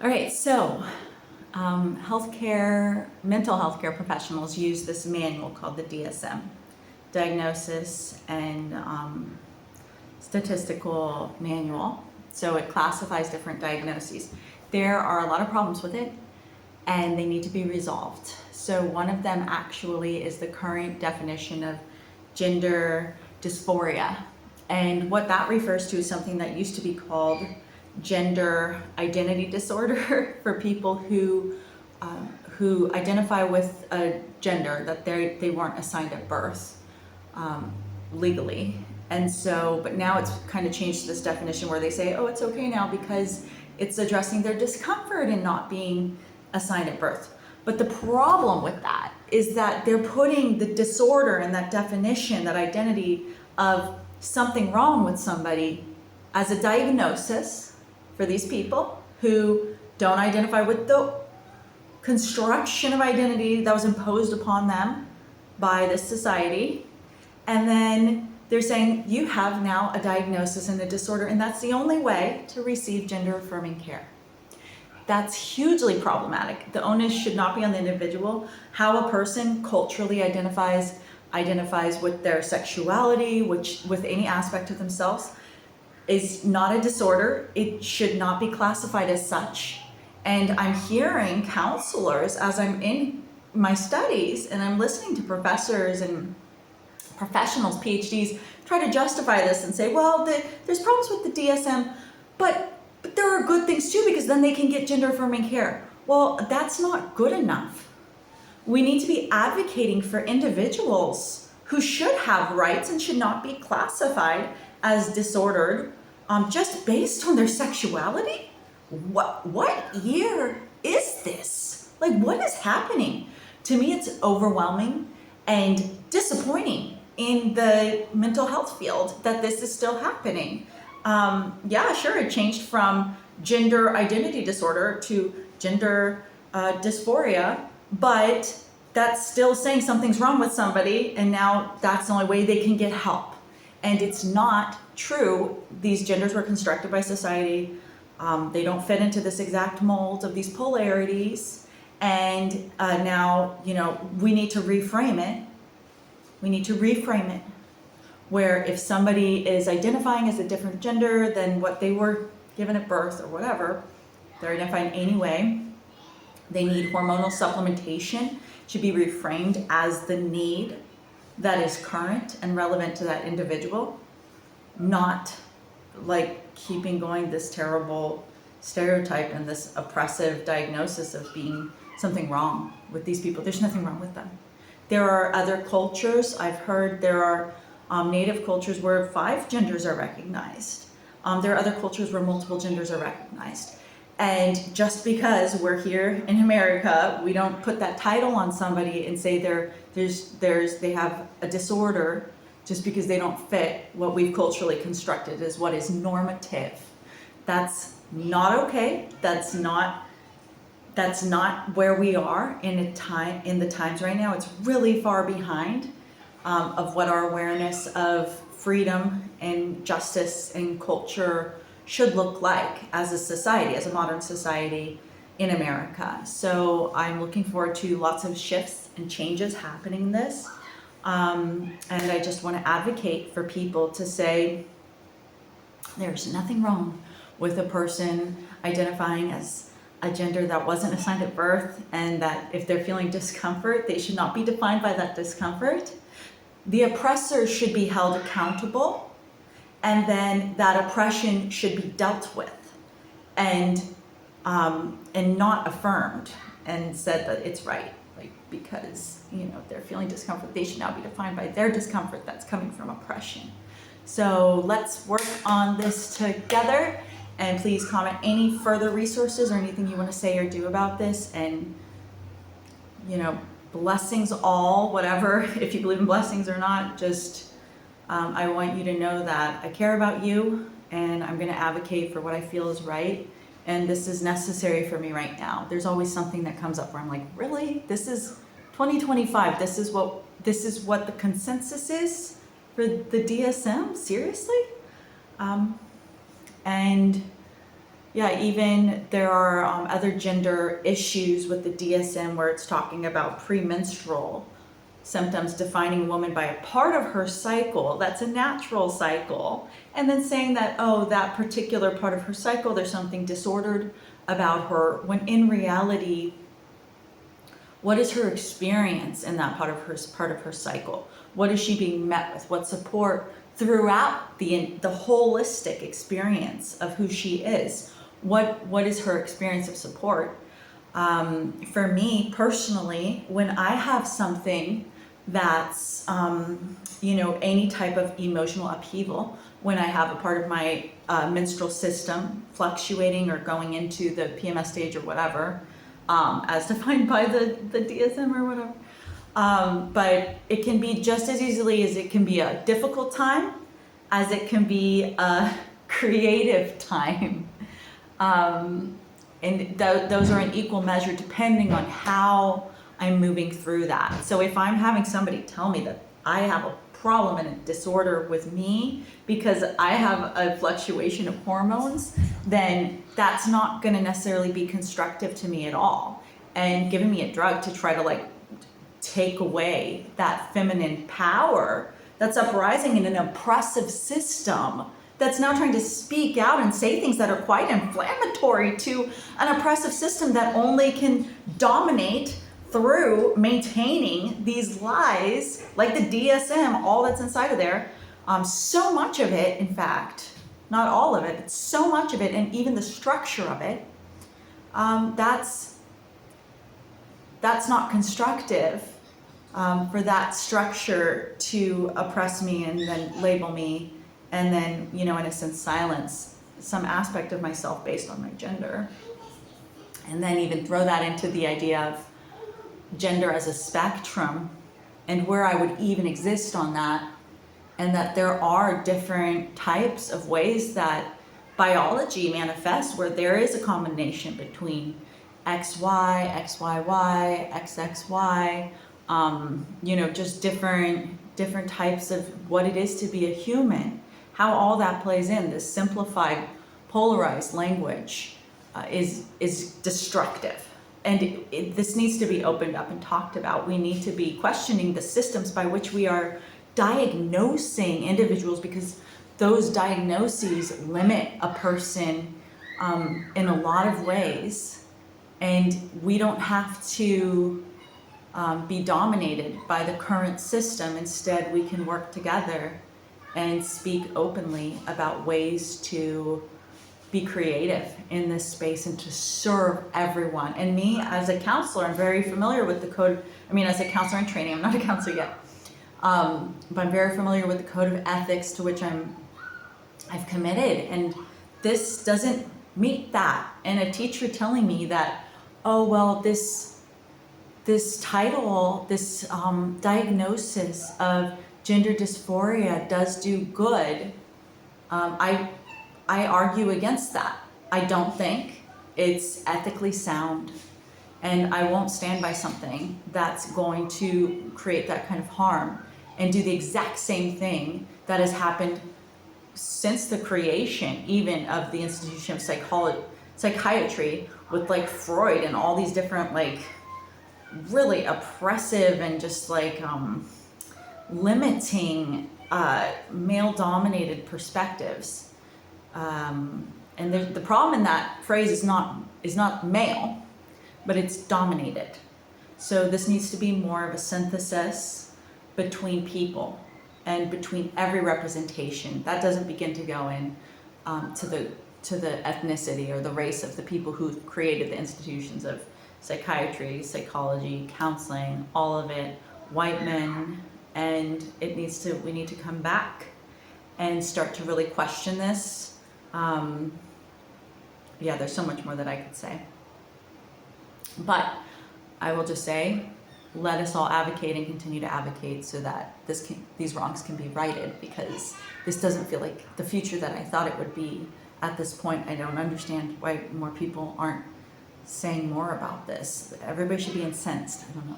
All right, so mental health care professionals use this manual called the DSM, Diagnosis and Statistical Manual. So it classifies different diagnoses. There are a lot of problems with it, and they need to be resolved. So one of them actually is the current definition of gender dysphoria. And what that refers to is something that used to be called gender identity disorder for people who identify with a gender that they weren't assigned at birth legally. And so, but now it's kind of changed to this definition where they say, oh, it's okay now because it's addressing their discomfort in not being assigned at birth. But the problem with that is that they're putting the disorder and that definition, that identity of something wrong with somebody as a diagnosis for these people who don't identify with the construction of identity that was imposed upon them by this society. And then they're saying you have now a diagnosis and a disorder, and that's the only way to receive gender affirming care. That's hugely problematic. The onus should not be on the individual. How a person culturally identifies with their sexuality, with any aspect of themselves, is not a disorder. It should not be classified as such. And I'm hearing counselors as I'm in my studies and I'm listening to professors and professionals, PhDs, try to justify this and say, well, there's problems with the DSM, but there are good things too, because then they can get gender affirming care. Well, that's not good enough. We need to be advocating for individuals who should have rights and should not be classified as disordered just based on their sexuality. What year is this? Like, what is happening? To me, it's overwhelming and disappointing in the mental health field that this is still happening. Yeah, sure, it changed from gender identity disorder to gender dysphoria, but that's still saying something's wrong with somebody, and now that's the only way they can get help. And it's not true. These genders were constructed by society. They don't fit into this exact mold of these polarities. And now, we need to reframe it. We need to reframe it where if somebody is identifying as a different gender than what they were given at birth or whatever, they're identifying anyway, they need hormonal supplementation, should be reframed as the need that is current and relevant to that individual, not like keeping going this terrible stereotype and this oppressive diagnosis of being something wrong with these people. There's nothing wrong with them. There are other cultures. I've heard there are native cultures where 5 genders are recognized. There are other cultures where multiple genders are recognized. And just because we're here in America, we don't put that title on somebody and say they have a disorder just because they don't fit what we've culturally constructed as what is normative. That's not okay. That's not where we are in the times right now. It's really far behind of what our awareness of freedom and justice and culture should look like as a society, as a modern society in America. So I'm looking forward to lots of shifts and changes happening in this. And I just want to advocate for people to say there's nothing wrong with a person identifying as a gender that wasn't assigned at birth, and that if they're feeling discomfort, they should not be defined by that discomfort. The oppressor should be held accountable, and then that oppression should be dealt with and not affirmed and said that it's right, like, because if they're feeling discomfort, they should now be defined by their discomfort that's coming from oppression. So let's work on this together. And please comment any further resources or anything you want to say or do about this. And, blessings all, whatever, if you believe in blessings or not, just I want you to know that I care about you and I'm going to advocate for what I feel is right. And this is necessary for me right now. There's always something that comes up where I'm like, really? This is 2025. This is what the consensus is for the DSM? Seriously? And Yeah, even there are other gender issues with the DSM where it's talking about premenstrual symptoms, defining a woman by a part of her cycle that's a natural cycle, and then saying that, oh, that particular part of her cycle, there's something disordered about her, when in reality, what is her experience in that part of her cycle? What is she being met with? What support throughout the holistic experience of who she is? What is her experience of support? For me personally, when I have something that's any type of emotional upheaval, when I have a part of my menstrual system fluctuating or going into the PMS stage or whatever, as defined by the DSM or whatever. But it can be just as easily as it can be a difficult time as it can be a creative time. And those are in equal measure depending on how I'm moving through that. So if I'm having somebody tell me that I have a problem and a disorder with me because I have a fluctuation of hormones, then that's not going to necessarily be constructive to me at all. And giving me a drug to try to take away that feminine power that's uprising in an oppressive system that's now trying to speak out and say things that are quite inflammatory to an oppressive system that only can dominate through maintaining these lies, like the DSM, all that's inside of there. So much of it, in fact, not all of it, but so much of it, and even the structure of it, that's not constructive for that structure to oppress me and then label me and then, in a sense, silence some aspect of myself based on my gender. And then even throw that into the idea of gender as a spectrum and where I would even exist on that, and that there are different types of ways that biology manifests where there is a combination between XY, XYY, XXY, just different types of what it is to be a human, how all that plays in. This simplified, polarized language is destructive. And this needs to be opened up and talked about. We need to be questioning the systems by which we are diagnosing individuals, because those diagnoses limit a person in a lot of ways. And we don't have to be dominated by the current system. Instead, we can work together and speak openly about ways to be creative in this space and to serve everyone. And me, as a counselor, I'm very familiar with the code. As a counselor in training, I'm not a counselor yet, but I'm very familiar with the code of ethics to which I've committed. And this doesn't meet that. And a teacher telling me that, oh, well, this title, this diagnosis of gender dysphoria does do good. I argue against that. I don't think it's ethically sound, and I won't stand by something that's going to create that kind of harm and do the exact same thing that has happened since the creation even of the institution of psychiatry with Freud and all these different really oppressive and just limiting male-dominated perspectives. And the problem in that phrase is not male, but it's dominated. So this needs to be more of a synthesis between people and between every representation. That doesn't begin to go in to the ethnicity or the race of the people who created the institutions of psychiatry, psychology, counseling, all of it, white men. And we need to come back and start to really question this. There's so much more that I could say. But I will just say, let us all advocate and continue to advocate so that these wrongs can be righted, because this doesn't feel like the future that I thought it would be at this point. I don't understand why more people aren't saying more about this. Everybody should be incensed. I don't know.